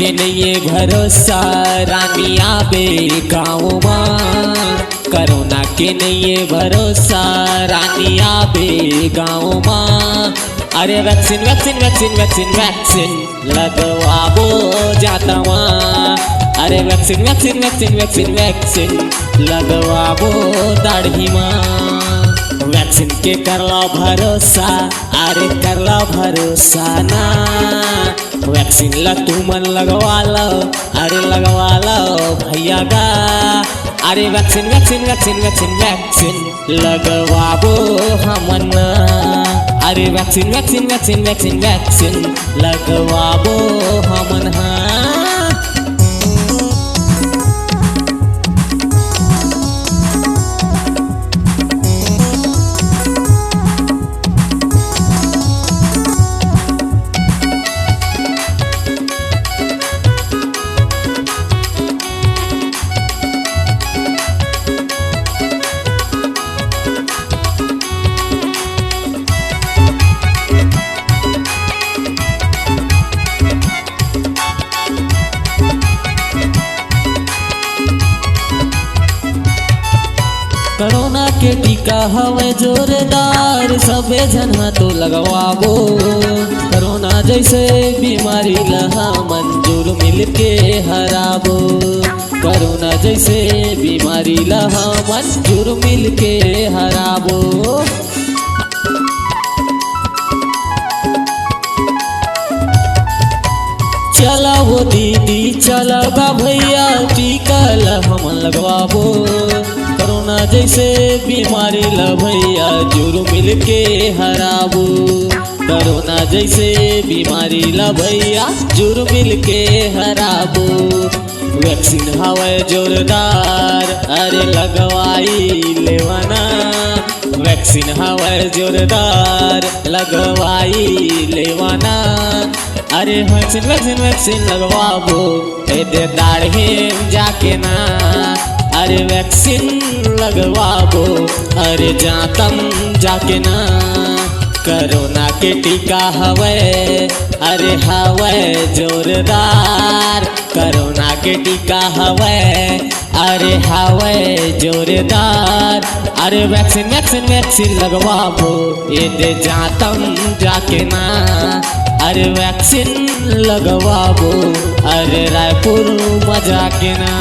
के नहीं भरोसा रानिया बे गाँव माँ। कोरोना के नहीं भरोसा रानिया बे गाँव माँ। अरे vaccine vaccine vaccine vaccine vaccine लगवाबो जाता माँ। अरे vaccine vaccine vaccine vaccine vaccine लगवाबो दाढ़ी माँ। वैक्सीन के करला भरोसा, अरे करला भरोसा ना। वैक्सीन ला तू मन लगवा लो, अरे लगवा लो भैया गा। अरे vaccine vaccine vaccine vaccine vaccine लगवाबो हमन। अरे vaccine vaccine vaccine vaccine vaccine लगवाबो हमन। कोरोना के टीका हवे जोरदार, सबे जना तो लगवाबो। कोरोना जैसे बीमारी लहा मंजूर मिल के हराबो। कोरोना जैसे बीमारी लहा मंजूर मिल के हराबो। चला वो दीदी चला बा भैया टीका हम लगवाबो। कोरोना जैसे बीमारी ला भैया जुर मिल के हराबो। कोरोना जैसे बीमारी ला भैया जुर मिल के हराबो। वैक्सीन हवे जोरदार, अरे लगवाई लेवाना। वैक्सीन हवे जोरदार, लगवाई लेवाना। अरे वैक्सीन वैक्सीन वैक्सीन लगवाबो दे दाढ़ी जाके ना। अरे वैक्सीन लगवाबो अरे जातम जाके ना। कोरोना के टीका हवे, अरे हवे जोरदार। कोरोना के टीका हवे, अरे हवे जोरदार। अरे वैक्सीन वैक्सीन वैक्सीन लगवाबो दे जातम जाके ना। अरे वैक्सीन लगवाबो अरे रायपुर मजा के ना।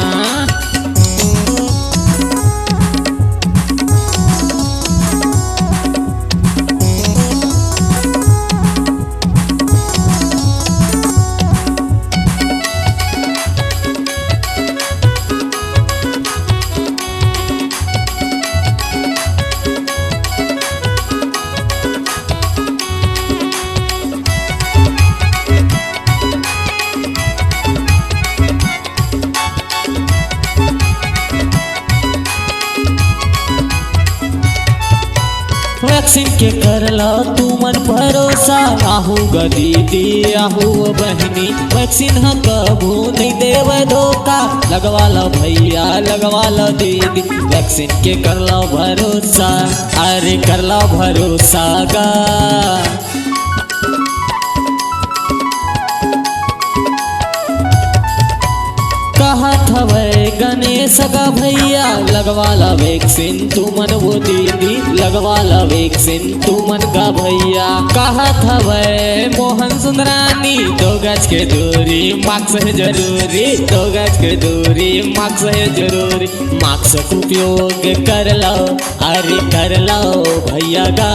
वैक्सीन के करला तू मन भरोसा। आहू ग दीदी आहू बहनी वैक्सीन हम कबू नहीं देव धोखा। लगवा लो भैया लगवा लो दीदी वैक्सीन के करला भरोसा, अरे करला भरोसा गा। कहत हवे गणेश का भैया लगवा ला वैक्सीन तू मन। वो दीदी लगवा ला वैक्सीन तू मन का भैया। कहत हवे मोहन सुंदरानी 2 गज के दूरी मास्क है जरूरी। 2 गज के दूरी मास्क है जरूरी। मास्क उपयोग कर लो, अरे कर लो भैया गा।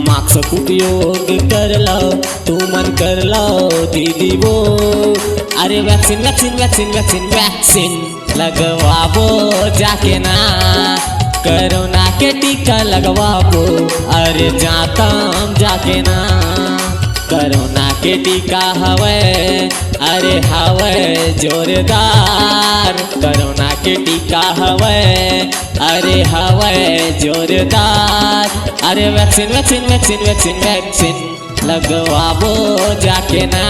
मास्क उपयोग कर लो तू मन कर लो दीदी वो। अरे vaccine vaccine vaccine vaccine vaccine लगवाबो जाके ना। कोरोना के टीका लगवाबो अरे जातम जाके ना। कोरोना के टीका हवे, अरे हवे जोरदार। कोरोना के टीका हवे, अरे हवे जोरदार। अरे vaccine vaccine vaccine vaccine vaccine लगवाबो जाके ना।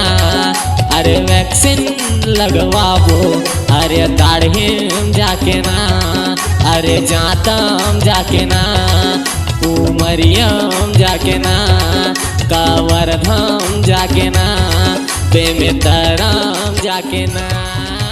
अरे वैक्सीन लगवाबो अरे दाढ़ी जाके ना। अरे जातम जाके ना। उमरियम जाके ना। कावरधाम जाके ना। सस्ते में तराम जाके ना।